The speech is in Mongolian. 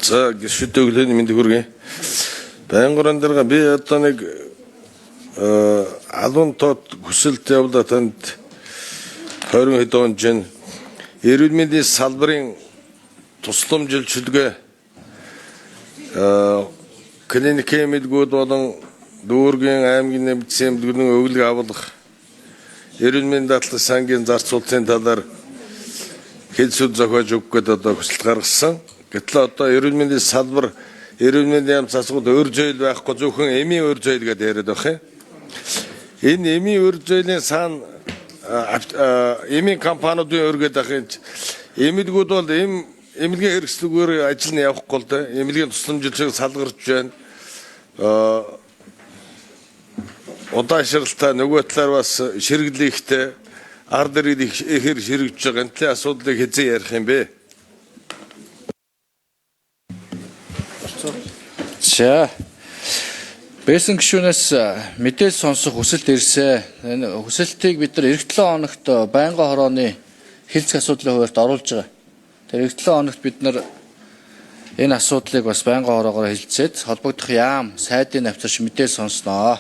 За гişүтэ өглөөний мэндийг хүргэе. Байнгын дарга би одоо нэг алуун тод хүсэлт явуулаад танд 20 хэд он жин эрүүл мэндийн салбарын тусламжилчилгээ клиникийн мэдгүүд болон дүүргийн аймгийн нэмэгдсэн эмнэлгийн өвлөг авалах эрүүл мэндийн дадлаг сангийн зарцуулалтын талаар хэлсүүд зохиож өгөх гээд одоо хүсэлт гаргасан. Гэтэл одоо эрүүл мэндийн салбар эрүүл мэндийн яам засгууд өр зөөл байхгүй зөвхөн эмийн өр зөөл гэдээ яриад байх юм. Энэ эмийн өр зөөлийн сан эмийн компаниудын өр гэдэг ахын эмнэлгүүд бол эмнэлгийн хэрэгслүүгээр ажил нь явахгүй л да. Эмнэлгийн тусламжлалыг салгарч байна. Удаашралтай нөгөө талаар бас ширгэлэхтэй ард иргэд ихэр ширэгж байгаа. Энэ талын асуудлыг хэзээ ярих юм бэ? За Бэсэн гишүүнээс мэдээлэл сонсох хүсэлт ирсэн. Энэ хүсэлтийг бид нар эх 7 хоногт байнгын хорооны хэлцэх асуудлын хуваарьт оруулж байгаа. Тэр эх 7 хоногт бид нар энэ асуудлыг бас байнгын хороогоор хэлцээд холбогдох яам сайдын навцарч мэдээлэл сонсноо.